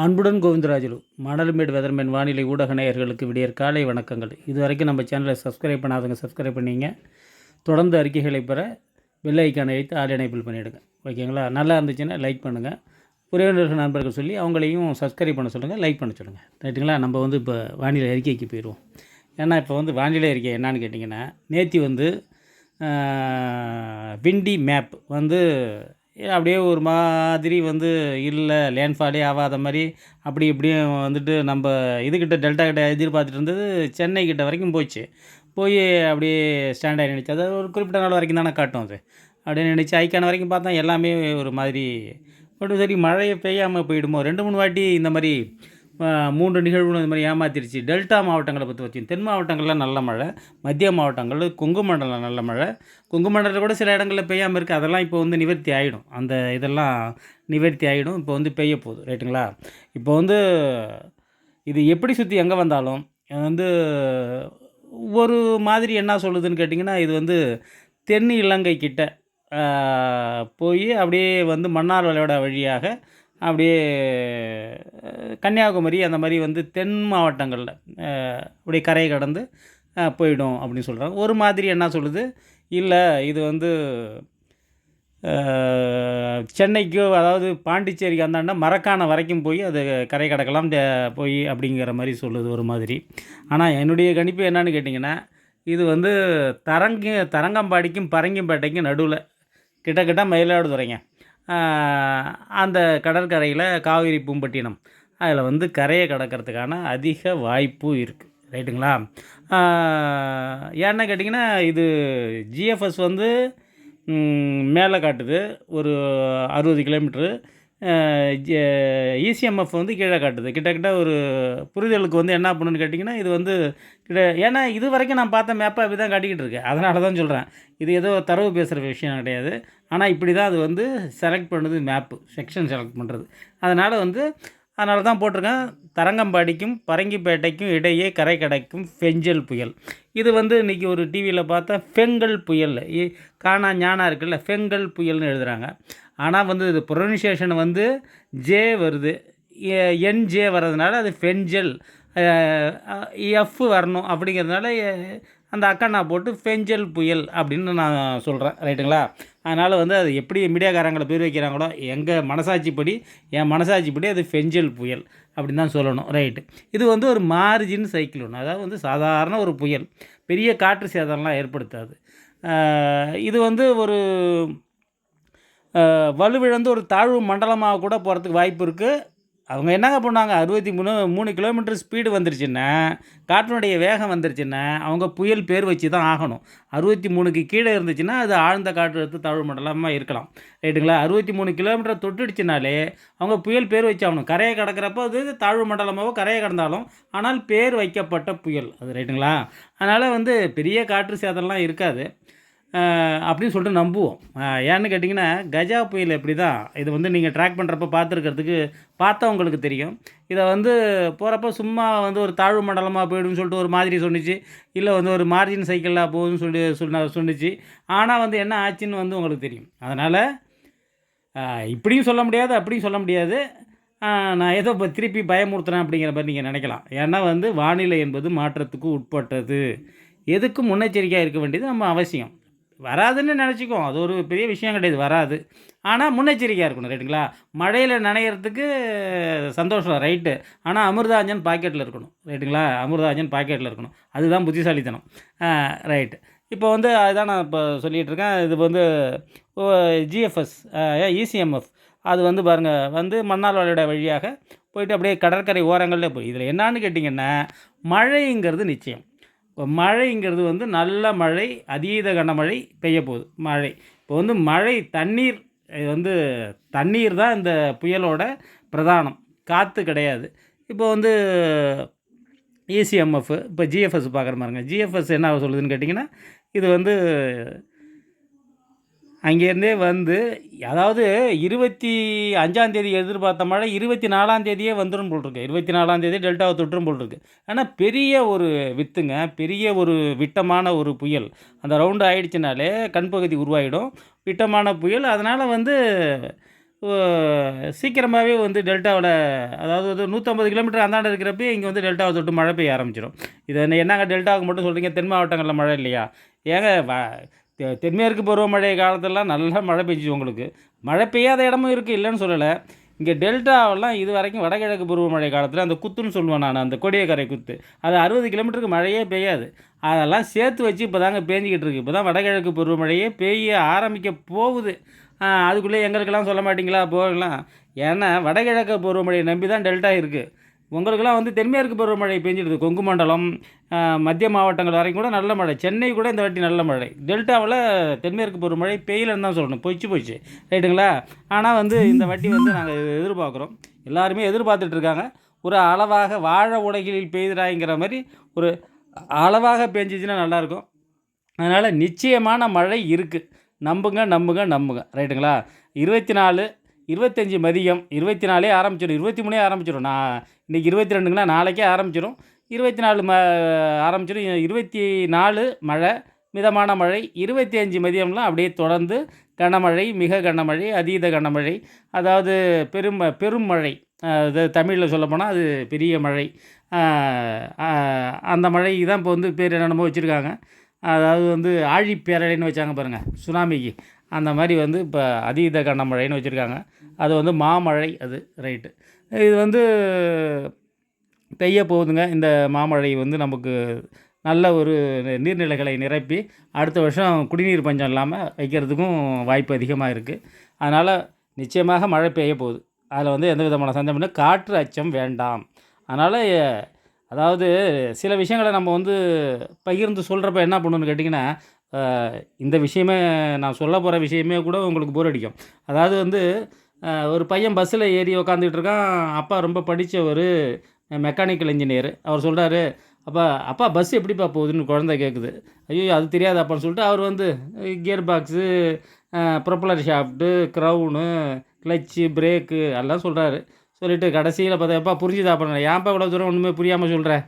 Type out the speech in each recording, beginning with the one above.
அன்புடன் கோவிந்தராஜுலு மாடல்மேடு வெதர்மேன் வானிலை ஊடக நேயர்களுக்கு விடியற் காலை வணக்கங்கள். இதுவரைக்கும் நம்ம சேனலை சப்ஸ்கிரைப் பண்ணாதவங்க சப்ஸ்கிரைப் பண்ணிங்க. தொடர்ந்து அறிக்கைகளை பெற பெல் ஐக்கானை அழைத்து ஆல் எனேபிள் பண்ணிவிடுங்க. ஓகேங்களா? நல்லா இருந்துச்சுன்னா லைக் பண்ணுங்கள். உறவினர்கள் நண்பர்கள் சொல்லி அவங்களையும் சப்ஸ்கிரைப் பண்ண சொல்லுங்கள், லைக் பண்ண சொல்லுங்கள். ரைட்டுங்களா? நம்ம இப்போ வானிலை அறிக்கைக்கு போயிடுவோம். ஏன்னா இப்போ வானிலை அறிக்கை என்னான்னு கேட்டிங்கன்னா, நேற்று விண்டி மேப் அப்படியே ஒரு மாதிரி இல்லை லேண்ட்ஃபாலே ஆகாத மாதிரி அப்படி இப்படியும் நம்ம இதுக்கிட்ட டெல்டா கிட்ட எதிர்பார்த்துட்டு இருந்தது சென்னை கிட்ட வரைக்கும் போய் அப்படியே ஸ்டாண்ட் ஆகி நினச்சி அதாவது ஒரு குறிப்பிட்ட நாள் வரைக்கும் தானே காட்டும். அது அப்படியே நினச்சி ஐக்கான வரைக்கும் பார்த்தா எல்லாமே ஒரு மாதிரி பட் சரி மழையை பெய்யாமல் போயிடுமோ. 2-3 வாட்டி இந்த மாதிரி 3 நிகழ்வுகள் இந்த மாதிரி ஏமாத்திருச்சு. டெல்டா மாவட்டங்களை பற்றி வச்சு தென் மாவட்டங்களில் நல்ல மழை, மத்திய மாவட்டங்கள், கொங்கு மண்டலம் நல்ல மழை, கொங்கு மண்டலத்தில் கூட சில இடங்களில் பெய்யாமல் இருக்குது. அதெல்லாம் இப்போ நிவர்த்தி ஆகிடும். அந்த இதெல்லாம் நிவர்த்தி ஆகிடும். இப்போ பெய்ய போகுது. ரைட்டுங்களா? இப்போ இது எப்படி சுற்றி எங்கே வந்தாலும் ஒரு மாதிரி என்ன சொல்லுதுன்னு கேட்டிங்கன்னா, இது தென் இலங்கை கிட்ட போய் அப்படியே மன்னார் வளைகுடா வழியாக அப்படியே கன்னியாகுமரி அந்த மாதிரி தென் மாவட்டங்களில் அப்படியே கரையை கடந்து போயிடும் அப்படின்னு சொல்கிறாங்க. ஒரு மாதிரி என்ன சொல்லுது, இல்லை இது சென்னைக்கோ அதாவது பாண்டிச்சேரிக்கு அந்தாண்ட மரக்காணம் வரைக்கும் போய் அது கரை கடக்கலாம் போய் அப்படிங்கிற மாதிரி சொல்லுது ஒரு மாதிரி. ஆனால் என்னுடைய கணிப்பு என்னன்னு கேட்டிங்கன்னா, இது தரங்கம்பாடிக்கும் பரங்கிப்பேட்டைக்கும் நடுவில் கிட்டத்தட்ட மயிலாடுதுறைங்க. அந்த கடற்கரையில் காவிரி பூம்பட்டினம் அதில் கரையை கடக்கிறதுக்கான அதிக வாய்ப்பு இருக்குது. ரைட்டுங்களா? ஏன்னு கேட்டிங்கன்னா, இது ஜிஎஃப்எஸ் மேலே காட்டுது ஒரு 60 கிலோமீட்ரு, இசிஎம்எஃப் கீழே காட்டுது. கிட்டத்தட்ட ஒரு புரிதலுக்கு என்ன பண்ணுன்னு கேட்டிங்கன்னா, இது ஏன்னா இது வரைக்கும் நான் பார்த்த மேப்பை அப்படி தான் காட்டிக்கிட்டு இருக்கேன். அதனால தான் சொல்கிறேன். இது ஏதோ தரவு பேசுகிற விஷயம் கிடையாது. ஆனால் இப்படி தான் அது செலக்ட் பண்ணுது மேப்பு, செக்ஷன் செலக்ட் பண்ணுறது. அதனால தான் போட்டிருக்கேன், தரங்கம்பாடிக்கும் பரங்கிப்பேட்டைக்கும் இடையே கரை கடக்கும் ஃபெஞ்சல் புயல். இது இன்றைக்கி ஒரு டிவியில் பார்த்தா ஃபெங்கல் புயல், காணா ஞானா இருக்குல்ல, ஃபெங்கல் புயல்னு எழுதுகிறாங்க. ஆனால் இது ப்ரொனன்சியேஷன் ஜே வருது, என்ஜே வர்றதுனால அது ஃபெஞ்சல், எஃப் வரணும். அப்படிங்கிறதுனால அந்த அக்கண்ணா போட்டு ஃபெஞ்சல் புயல் அப்படின்னு நான் சொல்கிறேன். ரைட்டுங்களா? அதனால் அது எப்படி மீடியாக்காரங்களை பேர் வைக்கிறாங்களோ, என் மனசாட்சிப்படி அது ஃபெஞ்சல் புயல் அப்படின்னு தான் சொல்லணும். ரைட்டு. இது ஒரு மார்ஜின் சைக்ளோன், அதாவது சாதாரண ஒரு புயல், பெரிய காற்று சேதம்லாம் ஏற்படுத்தாது. இது ஒரு வலுவிழந்து ஒரு தாழ்வு மண்டலமாக கூட போகிறதுக்கு வாய்ப்பு இருக்குது. அவங்க என்னங்க பண்ணாங்க, 63 கிலோமீட்டர் ஸ்பீடு வந்துருச்சுன்னா, காற்றினுடைய வேகம் வந்துருச்சுன்னா அவங்க புயல் பேர் வச்சு தான் ஆகணும். 63க்கு கீழே இருந்துச்சுன்னா அது ஆழ்ந்த காற்றழுத்த தாழ்வு மண்டலமாக இருக்கலாம். ரைட்டுங்களா? 63 கிலோமீட்டர் தொட்டுடுச்சுனாலே அவங்க புயல் பேர் வச்சு ஆகணும். கரையை கடக்கிறப்போ அது தாழ்வு மண்டலமாகவோ கரையை கடந்தாலும் ஆனால் பேர் வைக்கப்பட்ட புயல் அது. ரைட்டுங்களா? அதனால் பெரிய காற்று சேதம்லாம் இருக்காது அப்படின்னு சொல்லிட்டு நம்புவோம். ஏன்னு கேட்டிங்கன்னா, கஜா புயல் எப்படி தான் இது நீங்கள் ட்ராக் பண்ணுறப்ப பார்த்தவங்களுக்கு தெரியும். இதை போகிறப்ப சும்மா ஒரு தாழ்வு மண்டலமாக போய்டுன்னு சொல்லிட்டு ஒரு மாதிரி சொன்னிச்சு, இல்லை ஒரு மார்ஜின் சைக்கிளாக போகுதுன்னு சொன்னிச்சு. ஆனால் என்ன ஆச்சுன்னு உங்களுக்கு தெரியும். அதனால் இப்படியும் சொல்ல முடியாது, அப்படியும் சொல்ல முடியாது. நான் ஏதோ இப்போ திருப்பி பயமுறுத்துறேன் அப்படிங்கிற மாதிரி நீங்கள் நினைக்கலாம். ஏன்னா வானிலை என்பது மாற்றத்துக்கு உட்பட்டது. எதுக்கும் முன்னெச்சரிக்கையாக இருக்க வேண்டியது நம்ம அவசியம். வராதுன்னு நினச்சிக்குவோம், அது ஒரு பெரிய விஷயம் கிடையாது, வராது. ஆனால் முன்னெச்சரிக்கையாக இருக்கணும். ரைட்டுங்களா? மழையில் நனைகிறதுக்கு சந்தோஷம், ரைட்டு. ஆனால் அமிர்தாஞ்சன் பாக்கெட்டில் இருக்கணும். ரைட்டுங்களா? அமிர்தாஞ்சன் பாக்கெட்டில் இருக்கணும். அதுதான் புத்திசாலித்தனம். ரைட்டு. இப்போ அதுதான் நான் இப்போ சொல்லிகிட்டு இருக்கேன். இது ஜிஎஃப்எஸ், இசிஎம்எஃப் அது பாருங்கள் மன்னார் வளைகுடா வழியாக போயிட்டு அப்படியே கடற்கரை ஓரங்களில் போய் இதில் என்னான்னு கேட்டிங்கன்னா, மழைங்கிறது நிச்சயம். மழைங்கிறது நல்ல மழை, அதீத கனமழை பெய்ய போகுது. மழை இப்போ மழை தண்ணீர், தண்ணீர் தான் இந்த புயலோட பிரதானம், காற்று கிடையாது. இப்போ இசிஎம்எஃப் இப்போ ஜிஎஃப்எஸ் பார்க்குற மாதிரிங்க. ஜிஎஃப்எஸ் என்ன சொல்லுதுன்னு கேட்டிங்கன்னா, இது அங்கேருந்தே அதாவது 25ஆம் எதிர்பார்த்த மழை 24ஆம் வந்துடும் போட்டிருக்கு. 24ஆம் டெல்டாவை தொற்றும் போட்டிருக்கு. ஆனால் பெரிய ஒரு வித்துங்க, பெரிய ஒரு விட்டமான ஒரு புயல். அந்த ரவுண்டு ஆகிடுச்சினாலே கண் பகுதி உருவாகிடும், விட்டமான புயல். அதனால் சீக்கிரமாகவே வந்து டெல்டாவில், அதாவது வந்து 150 கிலோமீட்டர் அந்தாண்ட இருக்கிறப்பயே இங்கே வந்து டெல்டாவை தொட்டு மழை பெய்ய ஆரம்பிச்சிடும். இதை என்னங்க டெல்டாவுக்கு மட்டும் சொல்கிறீங்க, தென் மாவட்டங்களில் மழை இல்லையா? ஏங்க தென்மேற்கு பருவமழை காலத்திலலாம் நல்லா மழை பெஞ்சுது உங்களுக்கு. மழை பெய்யாத இடமும் இருக்குது, இல்லைன்னு சொல்லலை. இங்கே டெல்டாவெல்லாம் இது வரைக்கும் வடகிழக்கு பருவமழை காலத்தில் அந்த குத்துன்னு சொல்லுவேன் நான், அந்த கோடியக்கரை குத்து, அது 60 கிலோமீட்டருக்கு மழையே பெய்யாது. அதெல்லாம் சேர்த்து வச்சு இப்போ தாங்க பேஞ்சிக்கிட்டு இருக்குது. இப்போ தான் வடகிழக்கு பருவமழையே பெய்ய ஆரம்பிக்க போகுது. அதுக்குள்ளே எங்களுக்கெல்லாம் சொல்ல மாட்டிங்களா போகலாம்? ஏன்னா வடகிழக்கு பருவமழையை நம்பி தான் டெல்டா இருக்குது. உங்களுக்கெல்லாம் வந்து தென்மேற்கு பருவமழை பெஞ்சிடுது. கொங்கு மண்டலம், மத்திய மாவட்டங்கள் வரைக்கும் கூட நல்ல மழை. சென்னை கூட இந்த வாட்டி நல்ல மழை. டெல்டாவில் தென்மேற்கு பருவமழை பெய்யலன்னு தான் சொல்லணும், போச்சு ரைட்டுங்களா? ஆனால் வந்து இந்த வாட்டி வந்து நாங்கள் எதிர்பார்க்குறோம், எல்லாருமே எதிர்பார்த்துட்ருக்காங்க. ஒரு அளவாக வாழ உலகில் பெய்துறாங்கிற மாதிரி ஒரு அளவாக பெஞ்சிச்சின்னா நல்லாயிருக்கும். அதனால் நிச்சயமான மழை இருக்குது. நம்புங்க நம்புங்க நம்புங்க, ரைட்டுங்களா? 24, 25 மதியம், 24 ஆரம்பிச்சிடும், 23 ஆரம்பிச்சிடும். நான் இன்றைக்கி 22ங்கன்னா நாளைக்கே ஆரம்பிச்சிடும். 24 ஆரம்பிச்சிடும். 24 மழை, மிதமான மழை. 25 மதியம்லாம் அப்படியே தொடர்ந்து கனமழை, மிக கனமழை, அதீத கனமழை, அதாவது பெரும் மழை. அது தமிழில் சொல்லப்போனால் அது பெரிய மழை. அந்த மழைக்கு தான் இப்போ வந்து பேர் என்னென்னமோ வச்சுருக்காங்க. அதாவது வந்து ஆழிப்பேரலைன்னு வச்சாங்க பாருங்கள் சுனாமிக்கு, அந்த மாதிரி வந்து இப்போ அதீத கனமழைன்னு வச்சுருக்காங்க. அது வந்து மாமழை, அது ரைட்டு. இது வந்து பெய்ய போகுதுங்க. இந்த மாமழை வந்து நமக்கு நல்ல ஒரு நீர்நிலைகளை நிரப்பி அடுத்த வருஷம் குடிநீர் பஞ்சம் இல்லாமல் வைக்கிறதுக்கும் வாய்ப்பு அதிகமாக இருக்குது. அதனால் நிச்சயமாக மழை பெய்ய போகுது. அதில் வந்து எந்த விதமான சந்தேகம் இல்லை. காற்று அச்சம் வேண்டாம். அதனால் அதாவது சில விஷயங்களை நம்ம வந்து பகிர்ந்து சொல்கிறப்ப என்ன பண்ணணும்னு கேட்டிங்கன்னா, இந்த விஷயமே நான் சொல்ல போகிற விஷயமே கூட உங்களுக்கு போர் அடிக்கும். அதாவது வந்து ஒரு பையன் பஸ்ஸில் ஏறி உக்காந்துக்கிட்டு இருக்கான். அப்பா ரொம்ப படித்த ஒரு மெக்கானிக்கல் இன்ஜினியர். அவர் சொல்கிறாரு, அப்பா பஸ் எப்படிப்பா போகுதுன்னு குழந்தை கேட்குது. ஐயோ அது தெரியாது அப்பான்னு சொல்லிட்டு அவர் வந்து gear box, propeller shaft, crown, clutch, brake எல்லாம் சொல்கிறாரு. சொல்லிவிட்டு கடைசியில் பார்த்தா, எப்பா புரிஞ்சுதா? அப்புறம் ஏன்ப்பா இவ்வளோ தூரம் ஒன்றுமே புரியாமல் சொல்கிறேன்?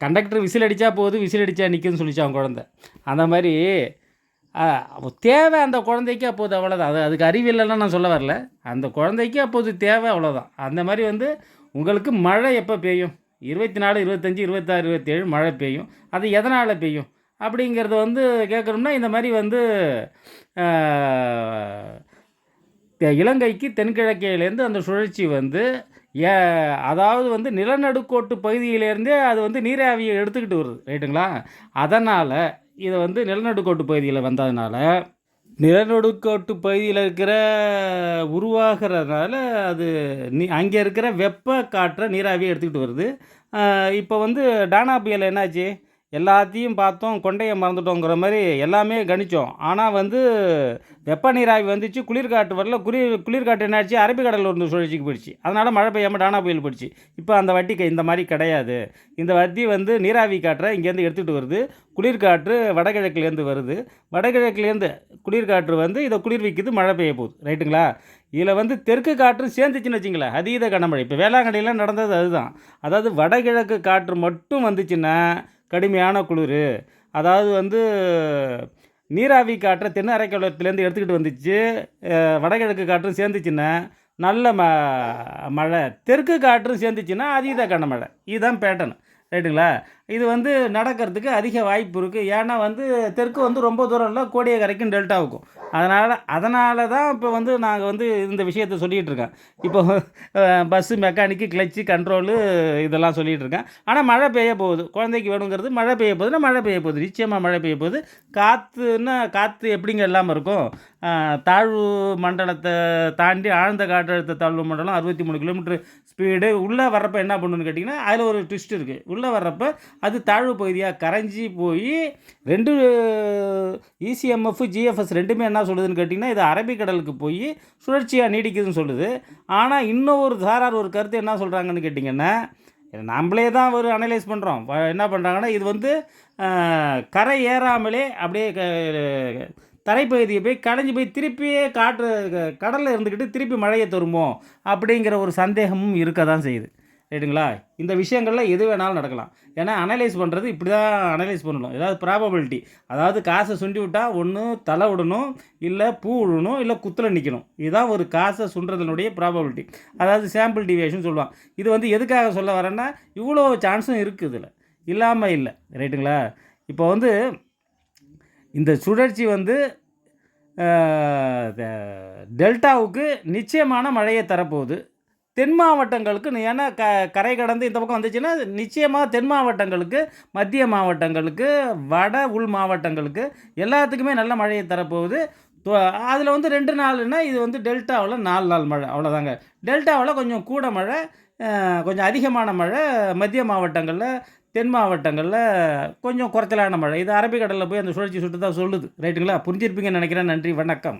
கண்டக்டர் விசில் அடித்தா போகுது, விசில் அடித்தா நிற்குதுன்னு சொல்லிச்சான் குழந்தை. அந்த மாதிரி தேவை அந்த குழந்தைக்கு அப்போது, அவ்வளோதான். அதுக்கு அறிவியலெல்லாம் நான் சொல்ல வரல. அந்த குழந்தைக்கு அப்போது தேவை, அவ்வளோதான். அந்த மாதிரி வந்து உங்களுக்கு மழை எப்போ பெய்யும்? 24, 25, 26, 27 மழை பெய்யும். அது எதனால் பெய்யும் அப்படிங்கிறத வந்து கேட்குறோம்னா, இந்த மாதிரி வந்து இலங்கைக்கு தென்கிழக்கையிலேருந்து அந்த சுழற்சி வந்து அதாவது வந்து நிலநடுக்கோட்டு பகுதியிலேருந்தே அது வந்து நீராவியை எடுத்துக்கிட்டு வருது, ரைட்டுங்களா? அதனால் இதை வந்து நிலநடுக்கோட்டு பகுதியில் வந்ததுனால, நிலநடுக்கோட்டு பகுதியில் இருக்கிற உருவாகிறதுனால அது அங்கே இருக்கிற வெப்ப காற்றை நீராவியை எடுத்துக்கிட்டு வருது. இப்போ வந்து டானா புயல் என்னாச்சு? எல்லாத்தையும் பார்த்தோம், கொண்டையை மறந்துட்டோங்கிற மாதிரி எல்லாமே கணித்தோம். ஆனால் வந்து வெப்ப நீராவி வந்துச்சு, குளிர்காற்று வரல. குளிர்காற்று என்னாச்சு? அரபிக்கடலில் ஒரு சுழற்சிக்கு போயிடுச்சு. அதனால் மழை பெய்யாமல் டானா புயல் போயிடுச்சு. இப்போ அந்த வாட்டி இந்த மாதிரி கிடையாது. இந்த வாட்டி வந்து நீராவி காற்றை இங்கேருந்து எடுத்துகிட்டு வருது. குளிர்காற்று வடகிழக்குலேருந்து வருது. வடகிழக்குலேருந்து குளிர்காற்று வந்து இதை குளிர்விக்குது, மழை பெய்ய போகுது, ரைட்டுங்களா? இதில் வந்து தெற்கு காற்று சேர்ந்துச்சுன்னு வச்சிங்களேன், அதீத கனமழை. இப்போ வேளாங்கண்ணியில் நடந்தது அதுதான். அதாவது வடகிழக்கு காற்று மட்டும் வந்துச்சுன்னா கடுமையான குளிர். அதாவது வந்து நீராவி காற்றை தென் அரைக்கோளத்துலேருந்து எடுத்துக்கிட்டு வந்துச்சு, வடகிழக்கு காற்றும் சேர்ந்துச்சுன்னா நல்ல மழை. தெற்கு காற்றும் சேர்ந்துச்சுன்னா அதீத கனமழை. இதுதான் பேட்டர்ன், ரைட்டுங்களா? இது வந்து நடக்கிறதுக்கு அதிக வாய்ப்பு இருக்குது. ஏன்னா வந்து தெற்கு வந்து ரொம்ப தூரம் இல்லை, கோடியக்கரைக்கும் டெல்டாவுக்கும். அதனால தான் இப்போ வந்து நாங்கள் வந்து இந்த விஷயத்தை சொல்லிகிட்டு இருக்கேன். இப்போ பஸ்ஸு மெக்கானிக்கு, கிளச்சு, கண்ட்ரோலு இதெல்லாம் சொல்லிகிட்டு இருக்கேன். ஆனால் மழை பெய்ய போகுது. குழந்தைக்கு வேணுங்கிறது மழை பெய்ய போகுதுன்னா மழை பெய்ய போகுது, நிச்சயமாக மழை பெய்ய போகுது. காற்று எப்படிங்க இல்லாமல் இருக்கும்? தாழ்வு மண்டலத்தை தாண்டி ஆழ்ந்த காற்றழுத்த தாழ்வு மண்டலம் 63 கிலோமீட்டர் ஸ்பீடு உள்ளே வர்றப்போ என்ன பண்ணுன்னு கேட்டிங்கன்னா, அதில் ஒரு ட்விஸ்ட் இருக்குது. உள்ளே வர்றப்போ அது தாழ்வு பகுதியாக கரைஞ்சி போய் 2 இசிஎம்எஃப், ஜிஎஃப்எஸ் ரெண்டுமே என்ன சொல்லுதுன்னு கேட்டிங்கன்னா, இது அரபிக்கடலுக்கு போய் சுழற்சியாக நீடிக்குதுன்னு சொல்லுது. ஆனால் இன்னும் ஒரு சாரார் ஒரு கருத்து என்ன சொல்கிறாங்கன்னு கேட்டிங்கன்னா, நம்மளே தான் ஒரு அனலைஸ் பண்ணுறோம். என்ன பண்ணுறாங்கன்னா, இது வந்து கரை ஏறாமலே அப்படியே தரைப்பகுதியை போய் கடைஞ்சி போய் திருப்பியே கடலில் இருந்துக்கிட்டு திருப்பி மழையை தருமோ அப்படிங்கிற ஒரு சந்தேகமும் இருக்க தான் செய்யுது. ரைட்டுங்களா? இந்த விஷயங்கள்ல எது வேணாலும் நடக்கலாம். ஏன்னா அனலைஸ் பண்ணுறது இப்படி தான் அனலைஸ் பண்ணணும். ஏதாவது ப்ராபபிலிட்டி, அதாவது காசை சுண்டி விட்டா ஒண்ணு தலை விடணும், இல்ல பூ விழணும், இல்ல குத்துல நிக்கணும். இதுதான் ஒரு காசை சுண்டுறதனுடைய ப்ராபபிலிட்டி. அதாவது சாம்பிள் டிவியேஷன் சொல்லுவாங்க. இது வந்து எதுக்காக சொல்ல வரேன்னா, இவ்வளோ சான்ஸும் இருக்குது இதில. இல்லாம இல்ல. ரைட்டுங்களா? இப்போ வந்து இந்த சுழற்சி வந்து அ த டெல்டாவுக்கு நிச்சயமான மழையை தரப்போகுது. தென் மாவட்டங்களுக்கு ஏன்னா கரை கடந்து இந்த பக்கம் வந்துச்சுன்னா, நிச்சயமா தென் மாவட்டங்களுக்கு, மத்திய மாவட்டங்களுக்கு, வட உள் மாவட்டங்களுக்கு எல்லாத்துக்குமே நல்ல மழையை தரப்போகுது. தொ அதில வந்து 2 நாளுன்னா, இது வந்து டெல்டாவுல 4 நாள் மழை. அவ்வளோதாங்க. டெல்டாவுல கொஞ்சம் கூட மழை, கொஞ்சம் அதிகமான மழை மத்திய மாவட்டங்கள்ல, தென் மாவட்டங்கள்ல கொஞ்சம் குறைச்சலான மழை. இது அரபிக்கடல்ல போய் அந்த சுழற்சி சுட்டு தான் சொல்லுது. ரைட்டுங்களா? புரிஞ்சிருப்பீங்கன்னு நெனைக்கிறேன். நன்றி, வணக்கம்.